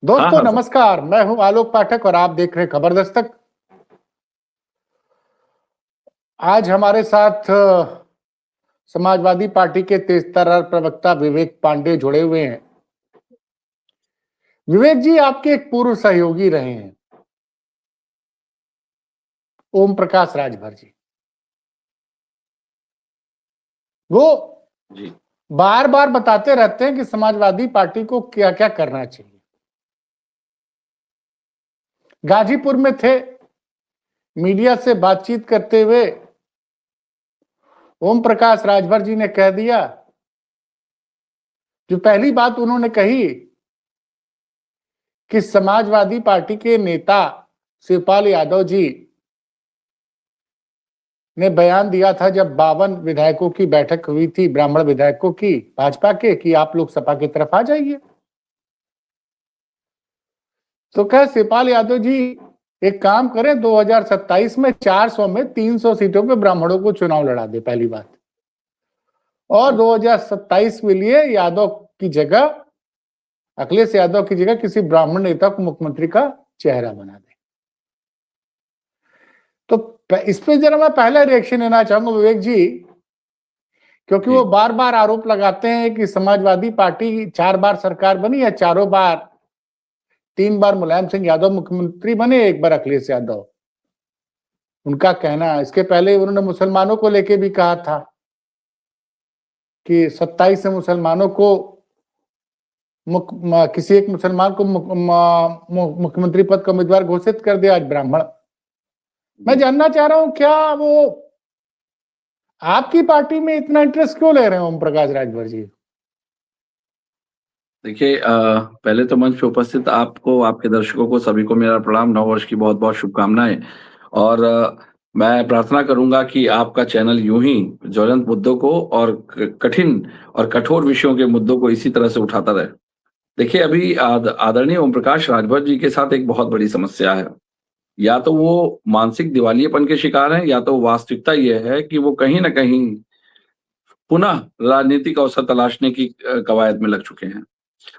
दोस्तों हाँ सर। नमस्कार, मैं हूं आलोक पाठक और आप देख रहे हैं खबर दस्तक। आज हमारे साथ समाजवादी पार्टी के तेजतर्रार प्रवक्ता विवेक पांडे जुड़े हुए हैं। विवेक जी आपके एक पूर्व सहयोगी रहे हैं, ओम प्रकाश राजभर जी। वो जी बार बार बताते रहते हैं कि समाजवादी पार्टी को क्या क्या करना चाहिए। गाजीपुर में थे, मीडिया से बातचीत करते हुए ओम प्रकाश राजभर जी ने कह दिया, जो पहली बात उन्होंने कही कि समाजवादी पार्टी के नेता शिवपाल यादव जी ने बयान दिया था जब 52 विधायकों की बैठक हुई थी, ब्राह्मण विधायकों की भाजपा के, कि आप लोग सपा की तरफ आ जाइए। तो कह शिवपाल यादव जी एक काम करें, 2027 में 400 में 300 सीटों पे ब्राह्मणों को चुनाव लड़ा दे, पहली बात। और 2027 के लिए यादव की जगह, अखिलेश यादव की जगह किसी ब्राह्मण नेता को मुख्यमंत्री का चेहरा बना दे। तो इस पे जरा मैं पहला रिएक्शन लेना चाहूंगा विवेक जी, क्योंकि वो बार बार आरोप लगाते हैं कि समाजवादी पार्टी 4 बार सरकार बनी है, चारों बार, 3 बार मुलायम सिंह यादव मुख्यमंत्री बने, 1 बार अखिलेश यादव। उनका कहना, इसके पहले उन्होंने मुसलमानों को लेके भी कहा था कि 27 से मुसलमानों को किसी एक मुसलमान को मुख्यमंत्री पद का उम्मीदवार घोषित कर दिया, आज ब्राह्मण। मैं जानना चाह रहा हूं, क्या वो आपकी पार्टी में इतना इंटरेस्ट क्यों ले रहे हैं ओम प्रकाश राजभर जी? देखिए, पहले तो मंच पे उपस्थित आपको, आपके दर्शकों को, सभी को मेरा प्रणाम, नववर्ष की बहुत बहुत शुभकामनाएं। और मैं प्रार्थना करूंगा कि आपका चैनल यूं ही ज्वलंत मुद्दों को और कठिन और कठोर विषयों के मुद्दों को इसी तरह से उठाता रहे। देखिए, अभी आदरणीय ओम प्रकाश राजभर जी के साथ एक बहुत बड़ी समस्या है। या तो वो मानसिक दिवालियेपन के शिकार हैं, या तो वास्तविकता यह है कि वो कहीं ना कहीं पुनः राजनीतिक अवसर तलाशने की कवायद में लग चुके हैं।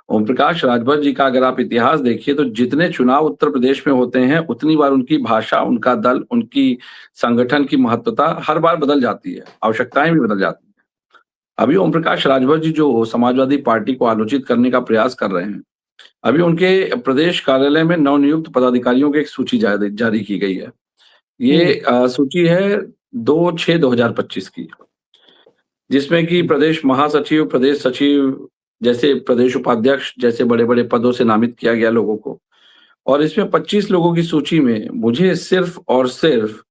ओम प्रकाश राजभर जी का अगर आप इतिहास देखिए तो जितने चुनाव उत्तर प्रदेश में होते हैं, उतनी बार उनकी भाषा, उनका दल, उनकी संगठन की महत्वता हर बार बदल जाती है, आवश्यकताएं भी बदल जाती हैं। अभी ओम प्रकाश राजभर जी जो समाजवादी पार्टी को आलोचित करने का प्रयास कर रहे हैं, अभी उनके प्रदेश कार्यालय में नवनियुक्त पदाधिकारियों की एक सूची जारी की गई है। ये सूची है 2/6/2025 की, जिसमें कि प्रदेश महासचिव, प्रदेश सचिव जैसे, प्रदेश उपाध्यक्ष जैसे बड़े बड़े पदों से नामित किया गया लोगों को। और इसमें 25 लोगों की सूची में मुझे सिर्फ और सिर्फ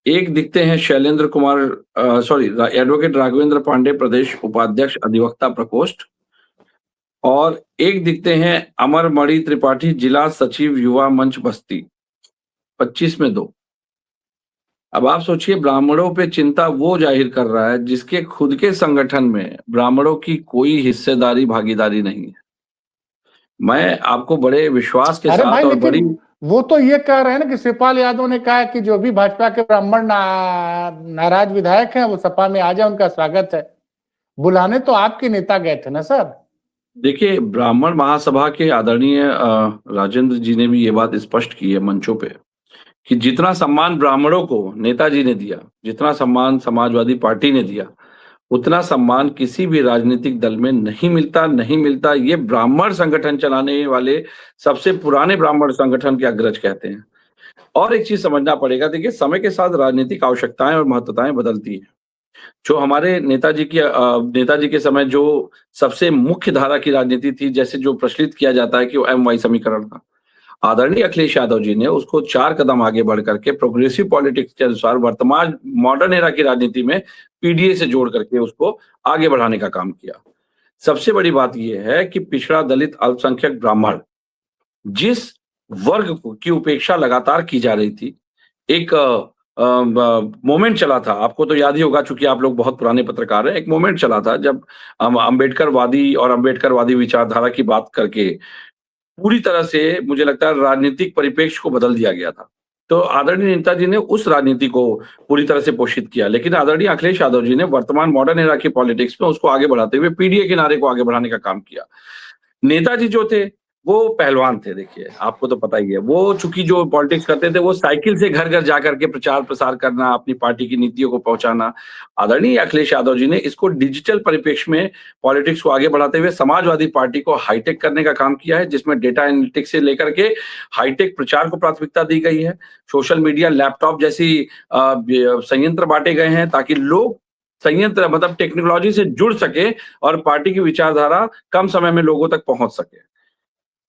एक दिखते हैं, शैलेंद्र कुमार, एडवोकेट राघवेंद्र पांडे, प्रदेश उपाध्यक्ष अधिवक्ता प्रकोष्ठ। और एक दिखते हैं अमरमणि त्रिपाठी, जिला सचिव युवा मंच बस्ती। 25 में 2। अब आप सोचिए, ब्राह्मणों पे चिंता वो जाहिर कर रहा है जिसके खुद के संगठन में ब्राह्मणों की कोई हिस्सेदारी, भागीदारी नहीं है। मैं आपको बड़े विश्वास के साथ और बड़ी, वो तो ये कह रहे हैं ना कि शिवपाल यादव ने कहा कि जो भी भाजपा के ब्राह्मण नाराज विधायक हैं वो सपा में आ जाए, उनका स्वागत है। बुलाने तो आपके नेता गए थे ना सर। देखिए, ब्राह्मण महासभा के आदरणीय राजेंद्र जी ने भी ये बात स्पष्ट की है मंचों पे कि जितना सम्मान ब्राह्मणों को नेताजी ने दिया, जितना सम्मान समाजवादी पार्टी ने दिया, उतना सम्मान किसी भी राजनीतिक दल में नहीं मिलता। ये ब्राह्मण संगठन चलाने वाले सबसे पुराने ब्राह्मण संगठन के अग्रज कहते हैं। और एक चीज समझना पड़ेगा, देखिए, समय के साथ राजनीतिक आवश्यकताएं और महत्वताएं बदलती हैं। जो हमारे नेताजी के समय जो सबसे मुख्य धारा की राजनीति थी, जैसे जो प्रचलित किया जाता है कि वो एम वाई समीकरण था, आदरणीय अखिलेश यादव जी ने उसको 4 कदम आगे बढ़ करके प्रोग्रेसिव पॉलिटिक्स के अनुसार वर्तमान मॉडर्न एरा की राजनीति में पीडीए से जोड़ करके उसको आगे बढ़ाने का काम किया। सबसे बड़ी बात यह है कि पिछड़ा, दलित, अल्पसंख्यक, ब्राह्मण, जिस वर्ग की उपेक्षा लगातार की जा रही थी, एक मोमेंट चला था, आपको तो याद ही होगा चूंकि आप लोग बहुत पुराने पत्रकार हैं, एक मोमेंट चला था जब अम्बेडकरवादी और अम्बेडकरवादी विचारधारा की बात करके पूरी तरह से, मुझे लगता है, राजनीतिक परिप्रेक्ष्य को बदल दिया गया था। तो आदरणीय नेताजी ने उस राजनीति को पूरी तरह से पोषित किया, लेकिन आदरणीय अखिलेश यादव जी ने वर्तमान मॉडर्न एरा की पॉलिटिक्स में उसको आगे बढ़ाते हुए पीडीए के नारे को आगे बढ़ाने का काम किया। नेताजी जो थे वो पहलवान थे। देखिए, आपको तो पता ही है, वो चूंकि जो पॉलिटिक्स करते थे वो साइकिल से घर घर जाकर के प्रचार प्रसार करना, अपनी पार्टी की नीतियों को पहुंचाना। आदरणीय अखिलेश यादव जी ने इसको डिजिटल परिप्रेक्ष्य में पॉलिटिक्स को आगे बढ़ाते हुए समाजवादी पार्टी को हाईटेक करने का काम किया है, जिसमें डेटा एनालिटिक्स से लेकर के हाईटेक प्रचार को प्राथमिकता दी गई है। सोशल मीडिया, लैपटॉप जैसी संयंत्र बांटे गए हैं ताकि लोग संयंत्र मतलब टेक्नोलॉजी से जुड़ सके और पार्टी की विचारधारा कम समय में लोगों तक पहुंच सके।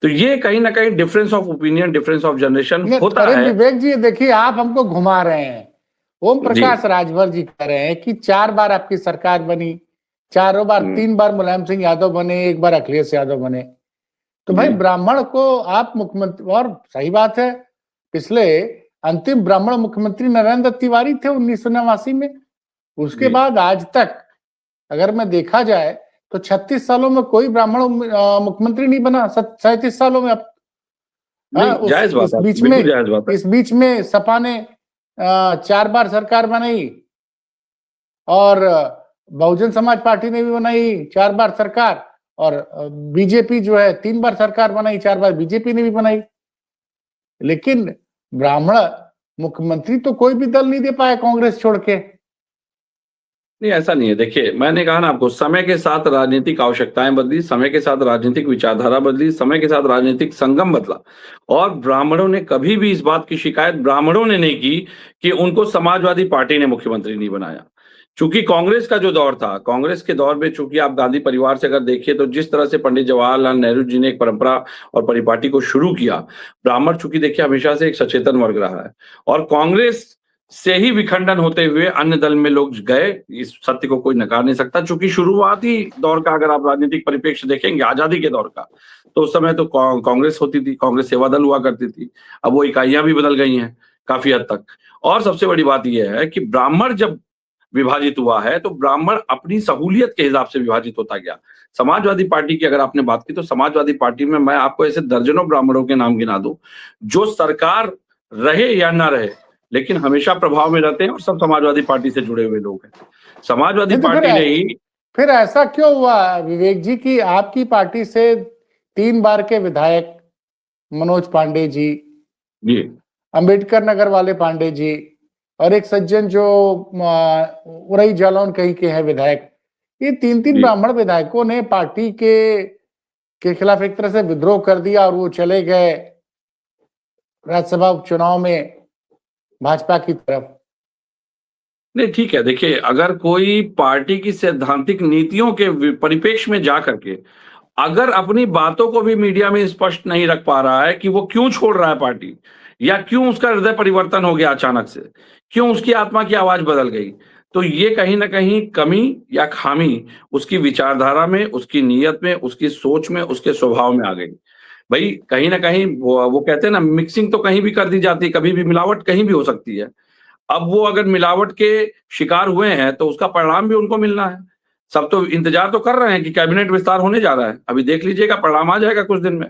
तो ये कहीं ना कहीं difference of opinion, difference of generation होता अरे है। विवेक जी देखिए, आप हमको घुमा रहे हैं। ओम प्रकाश राजभर जी कह रहे हैं कि 4 बार आपकी सरकार बनी, चारों बार 3 बार मुलायम सिंह यादव बने, 1 बार अखिलेश यादव बने। तो भाई ब्राह्मण को आप मुख्यमंत्री, और सही बात है, पिछले अंतिम ब्राह्मण मुख्यमंत्री नरेंद्र तिवारी थे 1989 में। उसके बाद आज तक अगर मैं देखा जाए तो 36 सालों में कोई ब्राह्मण मुख्यमंत्री नहीं बना। 37 सालों में। अब इस बीच में सपा ने 4 बार सरकार बनाई और बहुजन समाज पार्टी ने भी बनाई 4 बार सरकार, और बीजेपी जो है 3 बार सरकार बनाई, 4 बार बीजेपी ने भी बनाई। लेकिन ब्राह्मण मुख्यमंत्री तो कोई भी दल नहीं दे पाया कांग्रेस छोड़ के। नहीं, ऐसा नहीं है। देखिए, मैंने कहा ना आपको, समय के साथ राजनीतिक आवश्यकताएं बदली, समय के साथ राजनीतिक विचारधारा बदली, समय के साथ राजनीतिक संगम बदला, और ब्राह्मणों ने कभी भी इस बात की शिकायत ब्राह्मणों ने नहीं की कि उनको समाजवादी पार्टी ने मुख्यमंत्री नहीं बनाया। चूंकि कांग्रेस का जो दौर था, कांग्रेस के दौर में चूंकि आप गांधी परिवार से अगर देखिए तो जिस तरह से पंडित जवाहरलाल नेहरू जी ने एक परंपरा और परिपाटी को शुरू किया, ब्राह्मण चूंकि देखिए हमेशा से एक सचेतन वर्ग रहा है, और कांग्रेस से ही विखंडन होते हुए अन्य दल में लोग गए। इस सत्य को कोई नकार नहीं सकता। चूंकि शुरुआती दौर का अगर आप राजनीतिक परिप्रेक्ष्य देखेंगे, आजादी के दौर का, तो उस समय तो कांग्रेस होती थी, कांग्रेस सेवा दल हुआ करती थी। अब वो इकाइयां भी बदल गई हैं काफी हद तक। और सबसे बड़ी बात यह है कि ब्राह्मण जब विभाजित हुआ है तो ब्राह्मण अपनी सहूलियत के हिसाब से विभाजित होता गया। समाजवादी पार्टी की अगर आपने बात की तो समाजवादी पार्टी में मैं आपको ऐसे दर्जनों ब्राह्मणों के नाम गिना दूं जो सरकार रहे या ना रहे लेकिन हमेशा प्रभाव में रहते हैं और सब समाजवादी पार्टी से जुड़े हुए लोग हैं। समाजवादी पार्टी ने ही फिर ऐसा क्यों हुआ विवेक जी कि आपकी पार्टी से 3 बार के विधायक मनोज पांडे जी, अंबेडकर नगर वाले पांडे जी, और एक सज्जन जो उरई जालौन कहीं के हैं विधायक, ये 3 ब्राह्मण विधायकों ने पार्टी के खिलाफ एक तरह से विद्रोह कर दिया और वो चले गए राज्यसभा उपचुनाव में भाजपा की तरफ। नहीं, ठीक है। देखिए, अगर कोई पार्टी की सैद्धांतिक नीतियों के परिप्रेक्ष्य में जाकर के अगर अपनी बातों को भी मीडिया में स्पष्ट नहीं रख पा रहा है कि वो क्यों छोड़ रहा है पार्टी, या क्यों उसका हृदय परिवर्तन हो गया अचानक से, क्यों उसकी आत्मा की आवाज बदल गई, तो ये कहीं ना कहीं कमी या खामी उसकी विचारधारा में, उसकी नीयत में, उसकी सोच में, उसके स्वभाव में आ गई। भाई कहीं ना कहीं वो कहते हैं ना, मिक्सिंग तो कहीं भी कर दी जाती है, कभी भी मिलावट कहीं भी हो सकती है। अब वो अगर मिलावट के शिकार हुए हैं तो उसका परिणाम भी उनको मिलना है। सब तो इंतजार तो कर रहे हैं कि कैबिनेट विस्तार होने जा रहा है, अभी देख लीजिएगा, परिणाम आ जाएगा कुछ दिन में।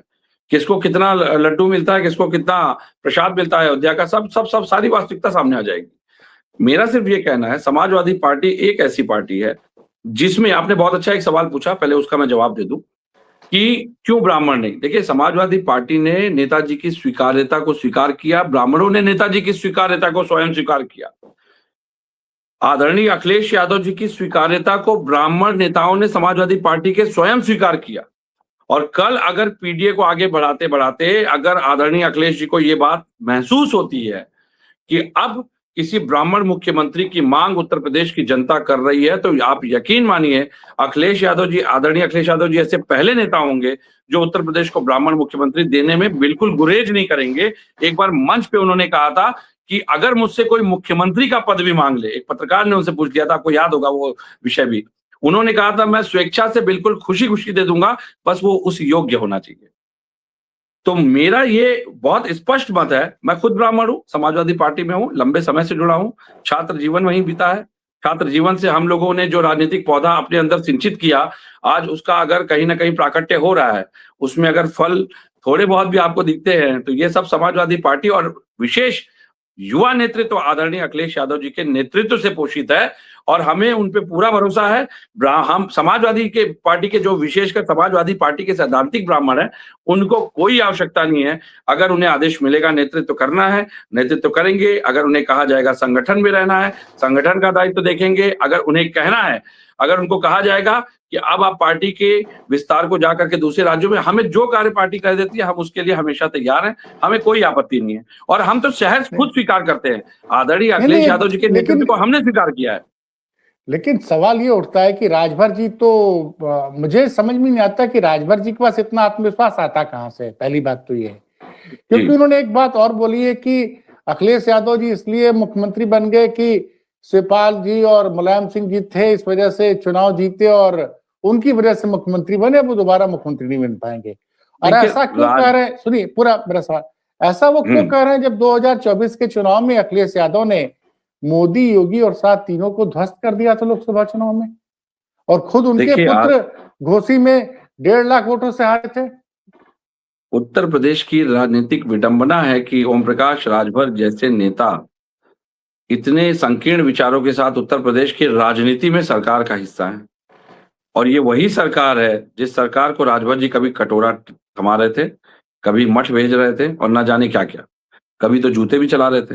किसको कितना लड्डू मिलता है, किसको कितना प्रसाद मिलता है अयोध्या का, सब सारी वास्तविकता सामने आ जाएगी। मेरा सिर्फ ये कहना है, समाजवादी पार्टी एक ऐसी पार्टी है जिसमें, आपने बहुत अच्छा एक सवाल पूछा, पहले उसका मैं जवाब दे दूं कि क्यों ब्राह्मण नहीं। देखिए, समाजवादी पार्टी ने नेताजी की स्वीकार्यता को स्वीकार किया, ब्राह्मणों ने नेताजी की स्वीकार्यता को स्वयं स्वीकार किया। आदरणीय अखिलेश यादव जी की स्वीकार्यता को ब्राह्मण नेताओं ने समाजवादी पार्टी के स्वयं स्वीकार किया। और कल अगर पीडीए को आगे बढ़ाते बढ़ाते अगर आदरणीय अखिलेश जी को यह बात महसूस होती है कि अब किसी ब्राह्मण मुख्यमंत्री की मांग उत्तर प्रदेश की जनता कर रही है, तो आप यकीन मानिए अखिलेश यादव जी, आदरणीय अखिलेश यादव जी ऐसे पहले नेता होंगे जो उत्तर प्रदेश को ब्राह्मण मुख्यमंत्री देने में बिल्कुल गुरेज नहीं करेंगे। एक बार मंच पे उन्होंने कहा था कि अगर मुझसे कोई मुख्यमंत्री का पद भी मांग ले, एक पत्रकार ने उनसे पूछ लिया था, आपको याद होगा वो विषय भी, उन्होंने कहा था मैं स्वेच्छा से बिल्कुल खुशी खुशी दे दूंगा, बस वो उस योग्य होना चाहिए। तो मेरा ये बहुत स्पष्ट मत है। मैं खुद ब्राह्मण हूं, समाजवादी पार्टी में हूं, लंबे समय से जुड़ा हूं, छात्र जीवन वहीं बीता है। छात्र जीवन से हम लोगों ने जो राजनीतिक पौधा अपने अंदर सिंचित किया, आज उसका अगर कहीं ना कहीं प्राकट्य हो रहा है, उसमें अगर फल थोड़े बहुत भी आपको दिखते हैं, तो ये सब समाजवादी पार्टी और विशेष युवा नेतृत्व आदरणीय अखिलेश यादव जी के नेतृत्व से पोषित है और हमें उन पे पूरा भरोसा है। हम समाजवादी के पार्टी के जो विशेषकर समाजवादी पार्टी के सैद्धांतिक ब्राह्मण हैं, उनको कोई आवश्यकता नहीं है। अगर उन्हें आदेश मिलेगा नेतृत्व करना है, नेतृत्व करेंगे। अगर उन्हें कहा जाएगा संगठन में रहना है, संगठन का दायित्व देखेंगे। अगर उन्हें कहना है, अगर उनको कहा जाएगा कि अब आप पार्टी के विस्तार को जाकर के दूसरे राज्यों में हमें जो कार्य पार्टी कर देती है, हम उसके लिए हमेशा तैयार हैं, हमें कोई आपत्ति नहीं है। और हम तो सहज खुद स्वीकार करते हैं, आदरणीय अखिलेश यादव जी के नेतृत्व को हमने स्वीकार किया है। लेकिन सवाल ये उठता है कि राजभर जी तो मुझे समझ में नहीं आता कि राजभर जी के पास इतना आत्मविश्वास आता कहां से। पहली बात तो ये है, क्योंकि उन्होंने एक बात और बोली है कि अखिलेश यादव जी इसलिए मुख्यमंत्री बन गए कि शिवपाल जी और मुलायम सिंह जी थे, इस वजह से चुनाव जीते और उनकी वजह से मुख्यमंत्री बने, वो दोबारा मुख्यमंत्री नहीं बन पाएंगे। और ऐसा क्यों कह रहे हैं, सुनिए पूरा मेरा सवाल, ऐसा वो क्यों कह रहे हैं जब 2024 के चुनाव में अखिलेश यादव ने मोदी, योगी और साथ तीनों को ध्वस्त कर दिया था लोकसभा चुनाव में, और खुद उनके पुत्र घोसी में 1.5 लाख वोटों से हारे थे। उत्तर प्रदेश की राजनीतिक विडंबना है कि ओम प्रकाश राजभर जैसे नेता इतने संकीर्ण विचारों के साथ उत्तर प्रदेश की राजनीति में सरकार का हिस्सा है। और ये वही सरकार है जिस सरकार को राजभर जी कभी कटोरा थमा रहे थे, कभी मठ भेज रहे थे और ना जाने क्या क्या, कभी तो जूते भी चला रहे थे।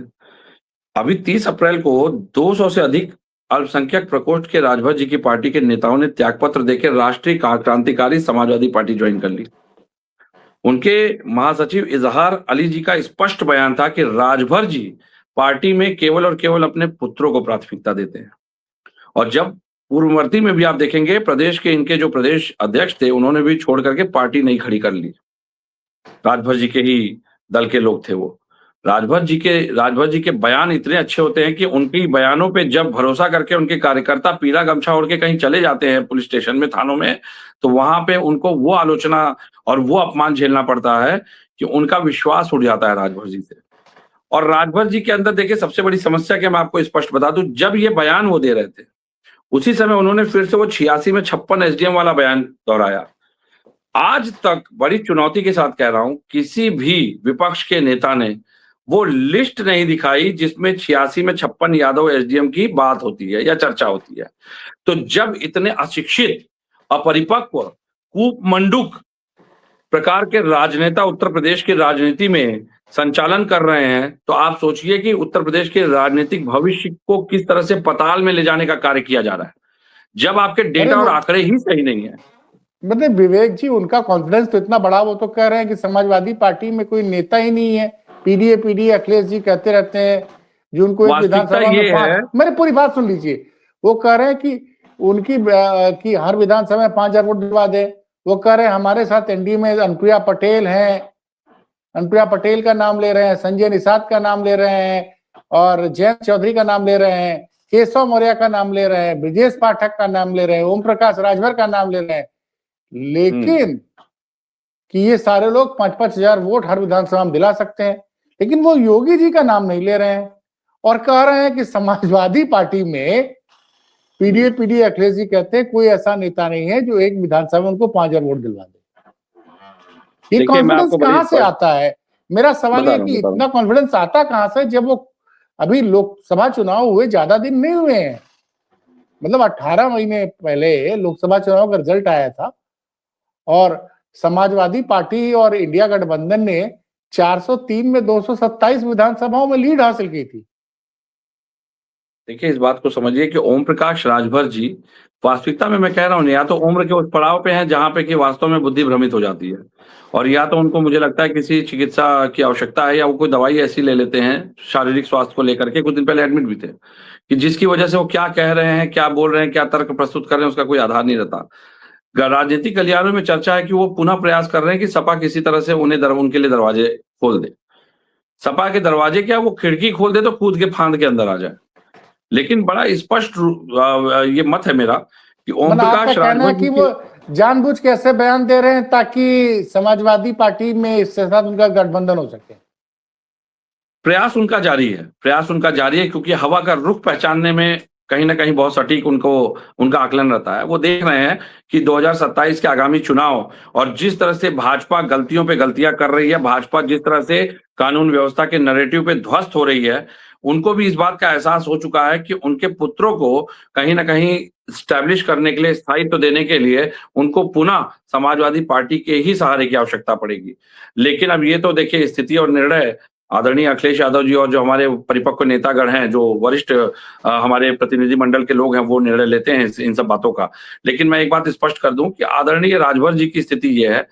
अभी 30 अप्रैल को 200 से अधिक अल्पसंख्यक प्रकोष्ठ के राजभर जी की पार्टी के नेताओं ने त्यागपत्र देकर राष्ट्रीय क्रांतिकारी समाजवादी पार्टी ज्वाइन कर ली। उनके महासचिव इजहार अली जी का स्पष्ट बयान था कि राजभर जी पार्टी में केवल और केवल अपने पुत्रों को प्राथमिकता देते हैं। और जब पूर्ववर्ती में भी आप देखेंगे, प्रदेश के इनके जो प्रदेश अध्यक्ष थे, उन्होंने भी छोड़ करके पार्टी नहीं खड़ी कर ली। राजभर जी के ही दल के लोग थे वो। राजभर जी के बयान इतने अच्छे होते हैं कि उनकी बयानों पे जब भरोसा करके उनके कार्यकर्ता पीला गमछा ओढ़ के कहीं चले जाते हैं पुलिस स्टेशन में, थानों में, तो वहां पे उनको वो आलोचना और वो अपमान झेलना पड़ता है कि उनका विश्वास उड़ जाता है राजभर जी से। और राजभर जी के अंदर देखिए सबसे बड़ी समस्या कि मैं आपको स्पष्ट बता दूं, जब ये बयान वो दे रहे थे उसी समय उन्होंने फिर से वो 86 में 56 एसडीएम वाला बयान दोहराया। आज तक बड़ी चुनौती के साथ कह रहा हूं, किसी भी विपक्ष के नेता ने वो लिस्ट नहीं दिखाई जिसमें 86 में 56 यादव एसडीएम की बात होती है या चर्चा होती है। तो जब इतने अशिक्षित, अपरिपक्व, कूपमंडूक प्रकार के राजनेता उत्तर प्रदेश की राजनीति में संचालन कर रहे हैं, तो आप सोचिए कि उत्तर प्रदेश के राजनीतिक भविष्य को किस तरह से पताल में ले जाने का कार्य किया जा रहा है, जब आपके डेटा और आंकड़े ही सही नहीं है। मतलब विवेक जी, उनका कॉन्फिडेंस तो इतना बड़ा, वो तो कह रहे हैं कि समाजवादी पार्टी में कोई नेता ही नहीं है, पीडीए अखिलेश जी कहते रहते हैं, जो उनको एक विधानसभा में मेरी पूरी बात सुन लीजिए, वो कह रहे हैं कि उनकी कि हर विधानसभा में 5,000 वोट दिलवा दे। वो कह रहे हैं हमारे साथ एनडीए में अनुप्रिया पटेल हैं, अनुप्रिया पटेल का नाम ले रहे हैं, संजय निषाद का नाम ले रहे हैं, और जयंत चौधरी का नाम ले रहे हैं, केशव मौर्य का नाम ले रहे हैं, ब्रजेश पाठक का नाम ले रहे हैं, ओम प्रकाश राजभर का नाम ले रहे हैं, लेकिन कि ये सारे लोग 5-5 हजार वोट हर विधानसभा में दिला सकते हैं, लेकिन वो योगी जी का नाम नहीं ले रहे हैं और कह रहे हैं कि समाजवादी पार्टी में पीडीए अखिलेश जी कहते हैं कोई ऐसा नेता नहीं है जो एक विधानसभा में उनको 5,000 वोट दिलवा दे। ये कॉन्फिडेंस कहां से आता है? मेरा सवाल है कि इतना कॉन्फिडेंस आता कहां से, जब वो अभी लोकसभा चुनाव हुए ज्यादा दिन नहीं हुए हैं, मतलब 18 महीने पहले लोकसभा चुनाव का रिजल्ट आया था और समाजवादी पार्टी और इंडिया गठबंधन ने 403 में 227 विधानसभाओं में लीड हासिल की थी। देखिए, इस बात को समझिए कि ओम प्रकाश राजभर जी वास्तविकता में, मैं कह रहा हूँ, या तो उम्र के उस पड़ाव पे हैं जहां पे कि वास्तव में बुद्धि भ्रमित हो जाती है, और या तो उनको, मुझे लगता है, किसी चिकित्सा की आवश्यकता है, या वो कोई दवाई ऐसी ले लेते हैं शारीरिक स्वास्थ्य को लेकर के। कुछ दिन पहले एडमिट भी थे कि जिसकी वजह से वो क्या कह रहे हैं, क्या बोल रहे हैं, क्या तर्क प्रस्तुत कर रहे हैं, उसका कोई आधार नहीं रहता। राजनीतिक गलियारों में चर्चा है कि वो पुनः प्रयास कर रहे हैं कि सपा किसी तरह से उनके लिए दरवाजे खोल दे। सपा के दरवाजे क्या, वो खिड़की खोल दे तो कूद के फांद के अंदर आ जाए। लेकिन बड़ा स्पष्ट ये मत है मेरा कि ओम प्रकाश राजभर की वो जानबूझ के ऐसे बयान दे रहे हैं ताकि समाजवादी पार्टी में इसके साथ उनका गठबंधन हो सके। प्रयास उनका जारी है, क्योंकि हवा का रुख पहचानने में कहीं ना कहीं बहुत सटीक उनका आकलन रहता है। वो देख रहे हैं कि 2027 के आगामी चुनाव और जिस तरह से भाजपा गलतियों पे गलतियां कर रही है, भाजपा जिस तरह से कानून व्यवस्था के नैरेटिव पे ध्वस्त हो रही है, उनको भी इस बात का एहसास हो चुका है कि उनके पुत्रों को कहीं ना कहीं स्टैब्लिश करने के लिए, स्थायित्व देने के लिए उनको पुनः समाजवादी पार्टी के ही सहारे की आवश्यकता पड़ेगी। लेकिन अब ये तो देखिए स्थिति और निर्णय आदरणीय अखिलेश यादव जी और जो हमारे परिपक्व नेतागण हैं, जो वरिष्ठ हमारे प्रतिनिधि मंडल के लोग हैं, वो निर्णय लेते हैं इन सब बातों का। लेकिन मैं एक बात स्पष्ट कर दूं कि आदरणीय राजभर जी की स्थिति ये है,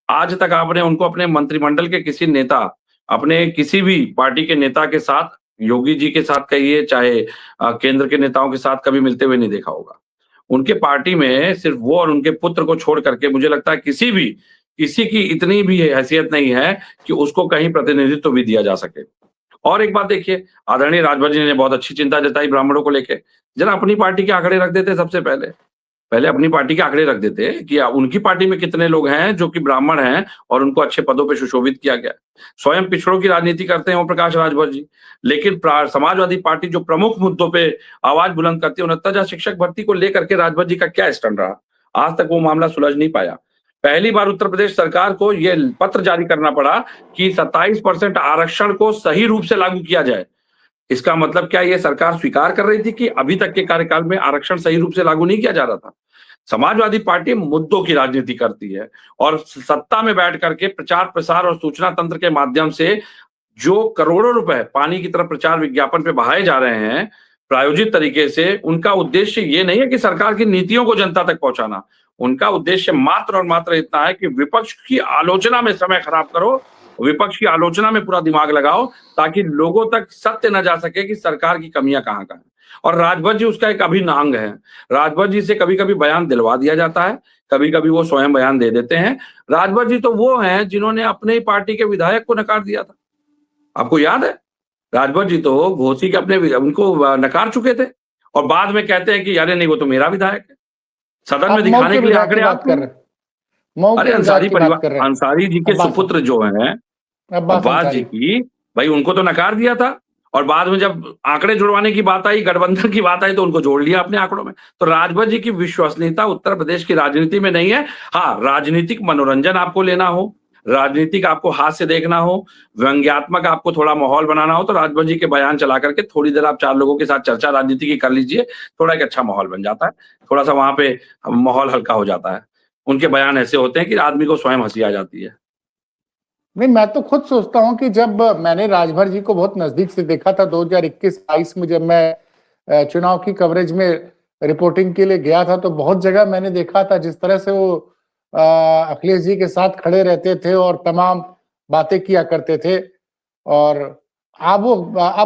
आज तक आपने उनको अपने मंत्रिमंडल के किसी नेता, अपने किसी भी पार्टी के नेता के साथ, योगी जी के साथ कहिए, चाहे केंद्र के नेताओं के साथ कभी मिलते हुए नहीं देखा होगा। उनके पार्टी में सिर्फ वो और उनके पुत्र को छोड़ करके मुझे लगता है किसी की इतनी भी हैसियत नहीं है कि उसको कहीं प्रतिनिधित्व भी दिया जा सके। और एक बात देखिए, आदरणीय राजभर जी ने बहुत अच्छी चिंता जताई ब्राह्मणों को लेके। जरा अपनी पार्टी के आंकड़े रख देते सबसे पहले। पहले अपनी पार्टी के आंकड़े रख देते कि उनकी पार्टी में कितने लोग हैं जो कि ब्राह्मण हैं और उनको अच्छे पदों पे सुशोभित किया गया। स्वयं पिछड़ों की राजनीति करते हैं ओम प्रकाश राजभर जी, लेकिन समाजवादी पार्टी जो प्रमुख मुद्दों पे आवाज बुलंद करती है, 69 शिक्षक भर्ती को लेकर के राजभर जी का क्या स्टैंड रहा? आज तक वो मामला सुलझ नहीं पाया। पहली बार उत्तर प्रदेश सरकार को यह पत्र जारी करना पड़ा कि 27% आरक्षण को सही रूप से लागू किया जाए। इसका मतलब क्या ये सरकार स्वीकार कर रही थी कि अभी तक के कार्यकाल में आरक्षण सही रूप से लागू नहीं किया जा रहा था? समाजवादी पार्टी मुद्दों की राजनीति करती है और सत्ता में बैठ करके प्रचार प्रसार और सूचना तंत्र के माध्यम से जो करोड़ों रुपए पानी की तरफ प्रचार विज्ञापन पे बहाए जा रहे हैं प्रायोजित तरीके से, उनका उद्देश्य ये नहीं है कि सरकार की नीतियों को जनता तक पहुंचाना। उनका उद्देश्य मात्र और मात्र इतना है कि विपक्ष की आलोचना में समय खराब करो, विपक्ष की आलोचना में पूरा दिमाग लगाओ, ताकि लोगों तक सत्य न जा सके कि सरकार की कमियां कहां है। और राजभर जी उसका एक अभिन्न अंग है। राजभर जी से कभी कभी बयान दिलवा दिया जाता है, कभी कभी वो स्वयं बयान दे देते हैं। राजभर जी तो वो हैं जिन्होंने अपने ही पार्टी के विधायक को नकार दिया था, आपको याद है? राजभर जी तो घोसी के अपने उनको नकार चुके थे और बाद में कहते हैं कि अरे नहीं वो तो मेरा विधायक है। सदन में दिखाने के लिए आंकड़े आप कर रहे हैं। अरे अंसारी परिवार, अंसारी जी के सुपुत्र जो हैं अब्बास जी की, भाई उनको तो नकार दिया था और बाद में जब आंकड़े जुड़वाने की बात आई, गठबंधन की बात आई, तो उनको जोड़ लिया अपने आंकड़ों में। तो राजभर जी की विश्वसनीयता उत्तर प्रदेश की राजनीति में नहीं है। हाँ, राजनीतिक मनोरंजन आपको लेना हो, राजनीतिक आपको हाथ से देखना हो, व्यंग्यात्मक आपको थोड़ा माहौल बनाना हो, तो राजभर जी के बयान चला करके थोड़ी देर आप 4 लोगों के साथ चर्चा राजनीति की कर लीजिए, थोड़ा एक अच्छा माहौल बन जाता है, थोड़ा सा वहां पे माहौल हल्का हो जाता है। उनके बयान ऐसे होते हैं कि आदमी को स्वयं हंसी आ जाती है। नहीं, मैं तो खुद सोचता हूं कि जब मैंने राजभर जी को बहुत नजदीक से देखा था 2021-22 में, जब मैं चुनाव की कवरेज में रिपोर्टिंग के लिए गया था, तो बहुत जगह मैंने देखा था जिस तरह से वो अखिलेश जी के साथ खड़े रहते थे और तमाम बातें किया करते थे। और अब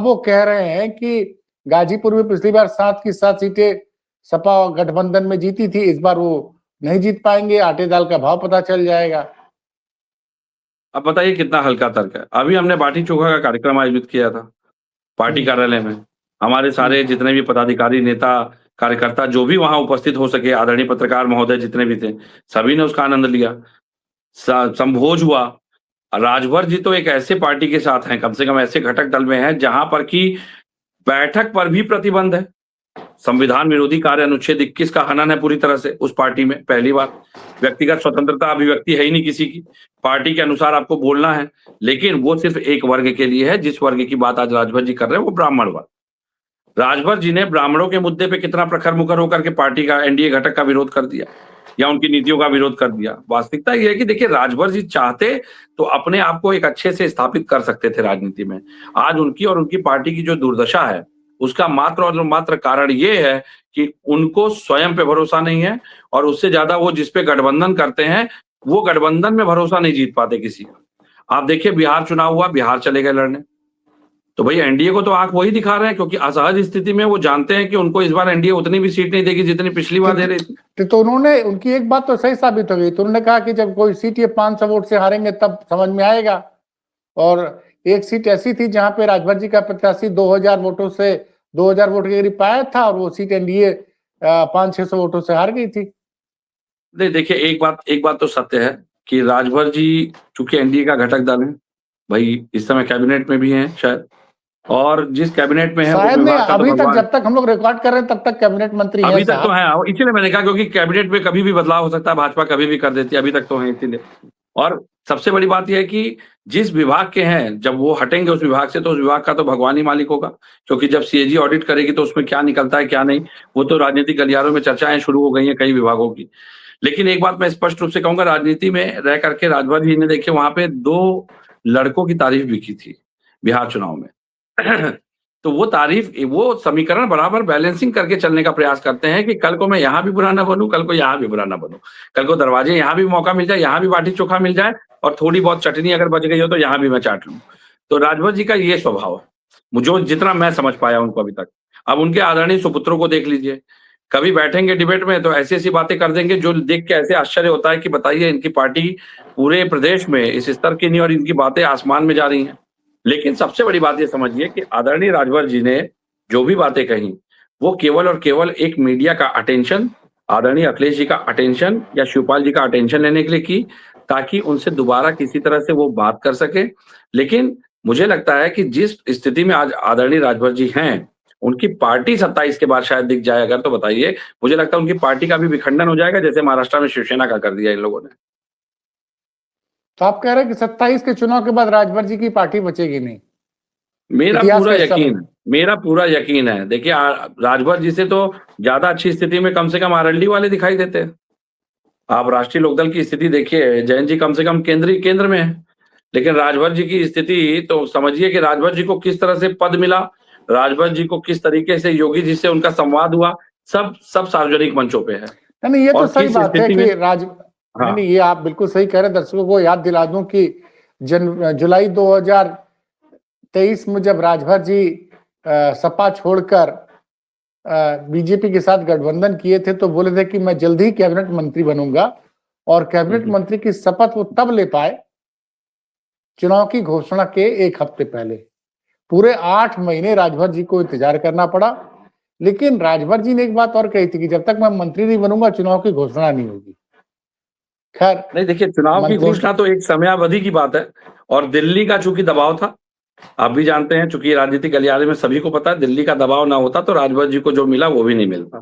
वो कह रहे हैं कि गाजीपुर में पिछली बार 7 की 7 सीटें सपा और गठबंधन में जीती थी, इस बार वो नहीं जीत पाएंगे, आटे दाल का भाव पता चल जाएगा। अब बताइए कितना हल्का तर्क है। अभी हमने बाटी चोखा का कार्यक्रम आयोजित किया था पार्टी कार्यालय में। हमारे सारे जितने भी पदाधिकारी, नेता, कार्यकर्ता जो भी वहां उपस्थित हो सके, आदरणीय पत्रकार महोदय जितने भी थे, सभी ने उसका आनंद लिया, संभोज हुआ। राजभर जी तो एक ऐसे पार्टी के साथ हैं, कम से कम ऐसे घटक दल में हैं जहां पर की बैठक पर भी प्रतिबंध है। संविधान विरोधी कार्य अनुच्छेद 21 का हनन है पूरी तरह से उस पार्टी में। पहली बात, व्यक्तिगत स्वतंत्रता अभिव्यक्ति है ही नहीं किसी की, पार्टी के अनुसार आपको बोलना है, लेकिन वो सिर्फ एक वर्ग के लिए है। जिस वर्ग की बात आज राजभर जी कर रहे हैं वो ब्राह्मण वर्ग। राजभर जी ने ब्राह्मणों के मुद्दे पे कितना प्रखर मुखर होकर के पार्टी का, एनडीए घटक का विरोध कर दिया या उनकी नीतियों का विरोध कर दिया। वास्तविकता यह है कि देखिए, राजभर जी चाहते तो अपने आप को एक अच्छे से स्थापित कर सकते थे राजनीति में। आज उनकी और उनकी पार्टी की जो दुर्दशा है, उसका मात्र और मात्र कारण ये है कि उनको स्वयं पे भरोसा नहीं है, और उससे ज्यादा वो जिस पे गठबंधन करते हैं, वो गठबंधन में भरोसा नहीं जीत पाते किसी का। आप देखिए, बिहार चुनाव हुआ, बिहार चले गए लड़ने, तो भाई एनडीए को तो आंख वही दिखा रहे हैं, क्योंकि असहज स्थिति में वो जानते हैं कि उनको इस बार एनडीए उतनी भी सीट नहीं देगी जितनी पिछली बार दे रही थी। तो उन्होंने, उनकी एक बात तो सही साबित हो गई, तो उन्होंने कहा कि जब कोई सीट ये 500 वोट से हारेंगे तब समझ में आएगा। और एक सीट ऐसी थी जहां पे राजभर जी का प्रत्याशी 2000 वोटों से 2000 वोट के करीब पाया था, और वो सीट एनडीए 500-600 वोटों से हार गई थी। देखिए, एक बात तो सत्य है कि राजभर जी चूंकि एनडीए का घटक दल है, भाई इस समय कैबिनेट में भी हैं शायद, और जिस कैबिनेट में है वो शायद नहीं, विभाग का तो अभी तक भगवान जब तक हम लोग रिकॉर्ड कर रहे हैं तब तक कैबिनेट मंत्री हैं अभी तक तो साहब। है, इसीलिए मैंने कहा क्योंकि कैबिनेट में कभी भी बदलाव हो सकता है, भाजपा कभी भी कर देती है, अभी तक तो है इसीलिए। और सबसे बड़ी बात यह है कि जिस विभाग के हैं जब वो हटेंगे उस विभाग से तो उस विभाग का तो भगवान ही मालिक होगा, क्योंकि जब सीएजी ऑडिट करेगी तो उसमें क्या निकलता है क्या नहीं, वो तो राजनीतिक गलियारों में चर्चाएं शुरू हो गई हैं कई विभागों की। लेकिन एक बात मैं स्पष्ट रूप से कहूंगा, राजनीति में रह करके राजभर जी ने देखिए वहां पे 2 लड़कों की तारीफ भी की थी बिहार चुनाव में। तो वो तारीफ, वो समीकरण बराबर बैलेंसिंग करके चलने का प्रयास करते हैं कि कल को मैं यहाँ भी बुरा ना बनूं, कल को यहाँ भी बुरा ना बनूं, कल को दरवाजे यहाँ भी मौका मिल जाए, यहाँ भी बाटी चोखा मिल जाए और थोड़ी बहुत चटनी अगर बच गई हो तो यहाँ भी मैं चाट लूं। तो राजभर जी का ये स्वभाव है, मुझे जितना मैं समझ पाया उनको अभी तक। अब उनके आदरणीय सुपुत्रों को देख लीजिए, कभी बैठेंगे डिबेट में तो ऐसी ऐसी बातें कर देंगे जो देख के ऐसे आश्चर्य होता है कि बताइए इनकी पार्टी पूरे प्रदेश में इस स्तर की नहीं और इनकी बातें आसमान में जा रही हैं। लेकिन सबसे बड़ी बात ये समझिए कि आदरणीय राजभर जी ने जो भी बातें कही वो केवल और केवल एक मीडिया का अटेंशन, आदरणीय अखिलेश जी का अटेंशन या शिवपाल जी का अटेंशन लेने के लिए की, ताकि उनसे दोबारा किसी तरह से वो बात कर सके। लेकिन मुझे लगता है कि जिस स्थिति में आज आदरणीय राजभर जी हैं, उनकी पार्टी 27 के बाद शायद दिख जाए अगर, तो बताइए, मुझे लगता है उनकी पार्टी का भी विखंडन हो जाएगा जैसे महाराष्ट्र में शिवसेना का कर दिया इन लोगों ने। तो आप कह रहे हैं कि 27 के चुनाव के बाद राजभर जी की पार्टी बचेगी नहीं? मेरा इतिहास पूरा का हिस्सा यकीन बने। है, मेरा पूरा यकीन है। देखिए राजभर जी से तो ज्यादा अच्छी स्थिति में कम से कम आरएलडी वाले दिखाई देते हैं। आप राष्ट्रीय लोकदल की स्थिति देखिए, जयंत जी कम से कम केंद्र में है, लेकिन राजभर जी की स्थिति तो समझिए कि राजभर जी को किस तरह से पद मिला, राजभर जी को किस तरीके से योगी जी से उनका संवाद हुआ, सब सार्वजनिक मंचों पे है। नहीं, ये तो और सही किस बात है स्थिति कि में हाँ नहीं, ये आप बिल्कुल सही कह रहे हैं। दर्शकों को याद दिला दूं कि जुलाई 2023 में जब राजभर जी सपा छोड़कर बीजेपी के साथ गठबंधन किए थे तो बोले थे कि मैं जल्द ही कैबिनेट मंत्री बनूंगा, और कैबिनेट मंत्री की शपथ वो तब ले पाए चुनाव की घोषणा के 1 हफ्ते पहले। पूरे 8 महीने राजभर जी को इंतजार करना पड़ा। लेकिन राजभर जी ने एक बात और कही थी कि जब तक मैं मंत्री नहीं बनूंगा चुनाव की घोषणा नहीं होगी। खैर नहीं, देखिए चुनाव की घोषणा तो एक समयावधि की बात है, और दिल्ली का चूंकि दबाव था, आप भी जानते हैं, चूंकि राजनीतिक गलियारे में सभी को पता है, दिल्ली का दबाव ना होता तो राजभर जी को जो मिला वो भी नहीं मिलता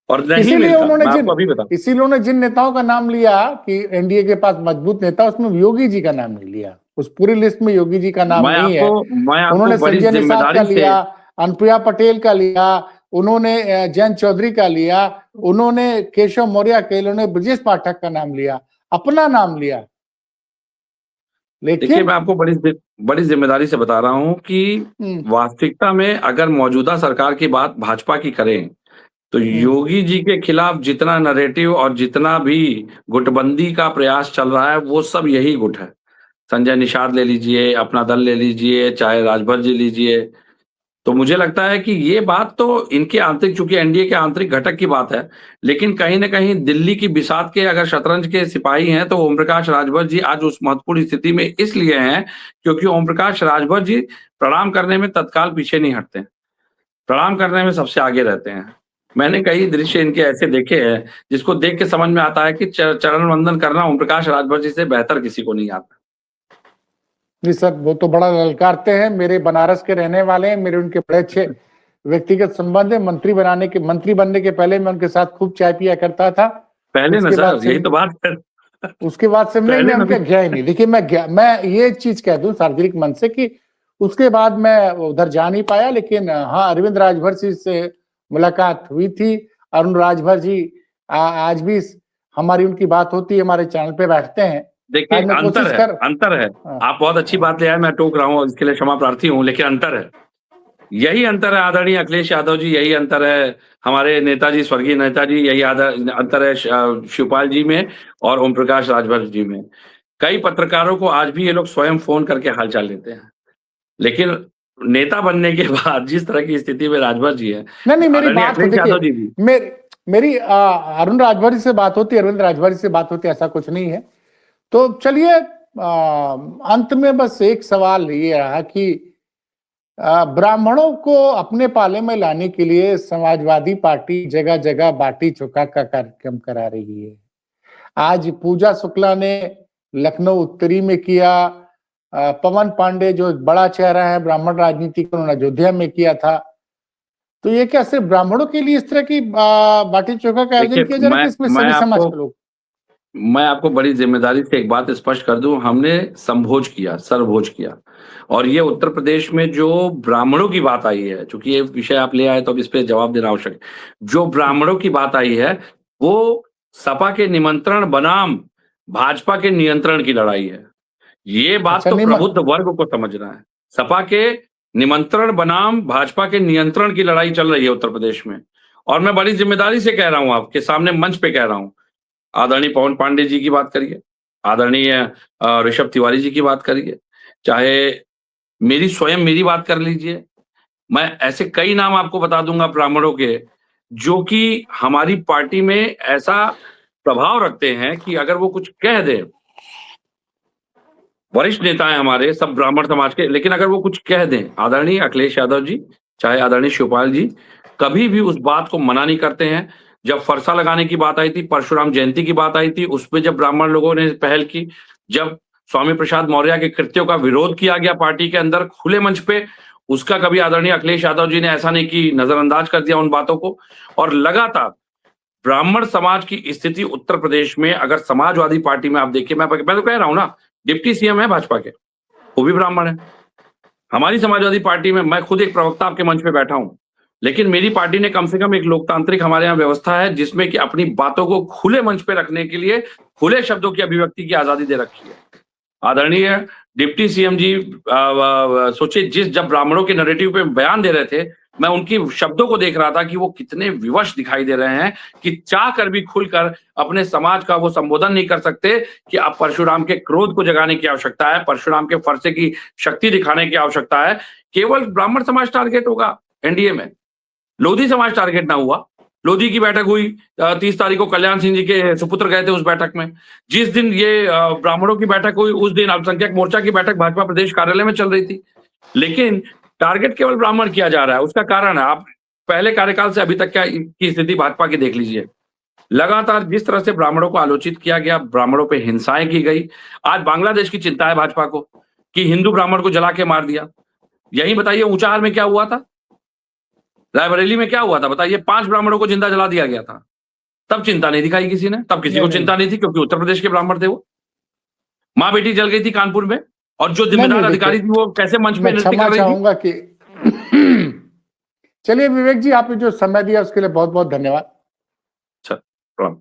और नहीं इसीलिए मिलता। उन्होंने मैं आपको अभी बता, इसीलिए उन्होंने जिन नेताओं का नाम लिया कि एनडीए के पास मजबूत नेता, उसमें योगी जी का नाम नहीं लिया। उस पूरी लिस्ट में योगी जी का नाम नहीं है। उन्होंने बड़ी संजय निषाद का जिम्मेदारी से लिया, अनुप्रिया पटेल का लिया, उन्होंने जयंत चौधरी का लिया, उन्होंने केशव मौर्य के, उन्होंने ब्रजेश पाठक का नाम लिया, अपना नाम लिया। देखिए लेकिन मैं आपको बड़ी जिम्मेदारी से बता रहा हूं कि वास्तविकता में अगर मौजूदा सरकार की बात भाजपा की करें तो योगी जी के खिलाफ जितना नैरेटिव और जितना भी गुटबंदी का प्रयास चल रहा है वो सब यही गुट है। संजय निषाद ले लीजिए, अपना दल ले लीजिए, चाहे राजभर जी लीजिए, तो मुझे लगता है कि ये बात तो इनके आंतरिक, चूंकि एनडीए के आंतरिक घटक की बात है, लेकिन कहीं ना कहीं दिल्ली की बिसात के अगर शतरंज के सिपाही हैं तो ओम प्रकाश राजभर जी आज उस महत्वपूर्ण स्थिति में इसलिए हैं क्योंकि ओम प्रकाश राजभर जी प्रणाम करने में तत्काल पीछे नहीं हटते, प्रणाम करने में सबसे आगे रहते हैं। मैंने कई दृश्य इनके ऐसे देखे हैं जिसको देख के समझ में आता है कि चरण वंदन करना ओम प्रकाश राजभर जी से बेहतर किसी को नहीं आता। जी सर, वो तो बड़ा ललकारते हैं। मेरे बनारस के रहने वाले हैं, मेरे उनके बड़े अच्छे व्यक्तिगत संबंध है। मंत्री बनने के पहले मैं उनके साथ खूब चाय पिया करता था। पहले ना सर, यही तो बात है। उसके बाद से मैं उनके गया ही नहीं। देखिए मैं ये चीज कह दूं सार्वजनिक मंच से कि उसके बाद मैं उधर जा नहीं पाया, लेकिन हाँ, अरविंद राजभर जी से मुलाकात हुई थी। अरुण राजभर जी आज भी हमारी उनकी बात होती है, हमारे चैनल पे बैठते हैं। देखिए अंतर है। आप बहुत अच्छी बात ले आए, मैं टोक रहा हूँ, इसके लिए क्षमा प्रार्थी हूँ, लेकिन अंतर है, यही अंतर है आदरणीय अखिलेश यादव जी, यही अंतर है हमारे नेताजी, स्वर्गीय नेताजी, यही अंतर है शिवपाल जी में और ओम प्रकाश राजभर जी में। कई पत्रकारों को आज भी ये लोग स्वयं फोन करके हालचाल लेते हैं, लेकिन नेता बनने के बाद जिस तरह की स्थिति में राजभर जी है, नहीं मेरी बात देखिए, मेरी अरुण राजभर जी से बात होती है, अरविंद राजभर जी से बात होती है, ऐसा कुछ नहीं है। तो चलिए अंत में बस एक सवाल ये रहा कि ब्राह्मणों को अपने पाले में लाने के लिए समाजवादी पार्टी जगह जगह बाटी चोखा का कार्यक्रम करा रही है। आज पूजा शुक्ला ने लखनऊ उत्तरी में किया, पवन पांडे जो बड़ा चेहरा है ब्राह्मण राजनीति का, उन्होंने अयोध्या में किया था। तो ये क्या सिर्फ ब्राह्मणों के लिए इस तरह की बाटी चोखा का आयोजन किया जा रहा है कि इसमें सभी समाज के लोग? मैं आपको बड़ी जिम्मेदारी से एक बात स्पष्ट कर दूं, हमने संभोज किया, सरभोज किया। और ये उत्तर प्रदेश में जो ब्राह्मणों की बात आई है, चूंकि ये विषय आप ले आए तो अब इस पे जवाब देना आवश्यक है। जो ब्राह्मणों की बात आई है वो सपा के निमंत्रण बनाम भाजपा के नियंत्रण की लड़ाई है। ये बात अच्छा, तो प्रबुद्ध वर्ग को समझना है। सपा के निमंत्रण बनाम भाजपा के नियंत्रण की लड़ाई चल रही है उत्तर प्रदेश में। और मैं बड़ी जिम्मेदारी से कह रहा हूं, आपके सामने मंच पे कह रहा हूं, आदरणीय पवन पांडे जी की बात करिए, आदरणीय ऋषभ तिवारी जी की बात करिए, चाहे मेरी बात कर लीजिए। मैं ऐसे कई नाम आपको बता दूंगा ब्राह्मणों के, जो कि हमारी पार्टी में ऐसा प्रभाव रखते हैं कि अगर वो कुछ कह दे, वरिष्ठ नेता हैं हमारे सब ब्राह्मण समाज के, लेकिन अगर वो कुछ कह दें, आदरणीय अखिलेश यादव जी, चाहे आदरणीय शिवपाल जी, कभी भी उस बात को मना नहीं करते हैं। जब फरसा लगाने की बात आई थी, परशुराम जयंती की बात आई थी, उसमें जब ब्राह्मण लोगों ने पहल की, जब स्वामी प्रसाद मौर्य के कृत्यों का विरोध किया गया पार्टी के अंदर खुले मंच पे, उसका कभी आदरणीय अखिलेश यादव जी ने ऐसा नहीं कि नजरअंदाज कर दिया उन बातों को। और लगातार ब्राह्मण समाज की स्थिति उत्तर प्रदेश में, अगर समाजवादी पार्टी में आप देखिए, मैं तो कह रहा हूं ना, डिप्टी सीएम है भाजपा के, वो भी ब्राह्मण है। हमारी समाजवादी पार्टी में मैं खुद एक प्रवक्ता आपके मंच पे बैठा हूं, लेकिन मेरी पार्टी ने कम से कम एक लोकतांत्रिक हमारे यहाँ व्यवस्था है जिसमें कि अपनी बातों को खुले मंच पे रखने के लिए खुले शब्दों की अभिव्यक्ति की आजादी दे रखी है। आदरणीय डिप्टी सीएम जी सोचिए, जब ब्राह्मणों के नैरेटिव पे बयान दे रहे थे, मैं उनकी शब्दों को देख रहा था कि वो कितने विवश दिखाई दे रहे हैं कि चाह कर भी खुलकर अपने समाज का वो संबोधन नहीं कर सकते कि अब परशुराम के क्रोध को जगाने की आवश्यकता है, परशुराम के फरसे की शक्ति दिखाने की आवश्यकता है। केवल ब्राह्मण समाज टारगेट होगा एनडीए में, लोधी समाज टारगेट ना हुआ। लोधी की बैठक हुई 30 तारीख को, कल्याण सिंह जी के सुपुत्र गए थे उस बैठक में। जिस दिन ये ब्राह्मणों की बैठक हुई उस दिन अल्पसंख्यक मोर्चा की बैठक भाजपा प्रदेश कार्यालय में चल रही थी, लेकिन टारगेट केवल ब्राह्मण किया जा रहा है। उसका कारण है, आप पहले कार्यकाल से अभी तक क्या की स्थिति भाजपा की देख लीजिए। लगातार जिस तरह से ब्राह्मणों को आलोचित किया गया, ब्राह्मणों पे हिंसाएं की गई। आज बांग्लादेश की चिंता है भाजपा को कि हिंदू ब्राह्मण को जला के मार दिया। यही बताइए ऊंचाहार में क्या हुआ था, रायबरेली में क्या हुआ था बताइए, 5 ब्राह्मणों को जिंदा जला दिया गया था। तब चिंता नहीं दिखाई किसी ने, तब किसी को चिंता नहीं थी, क्योंकि उत्तर प्रदेश के ब्राह्मण थे वो। माँ बेटी जल गई थी कानपुर में, और जो जिम्मेदार अधिकारी थी वो कैसे मंच पे नृत्य कर रही थी। चाहूंगा कि चलिए विवेक जी, आपने जो समय दिया उसके लिए बहुत बहुत धन्यवाद। अच्छा, प्रणाम।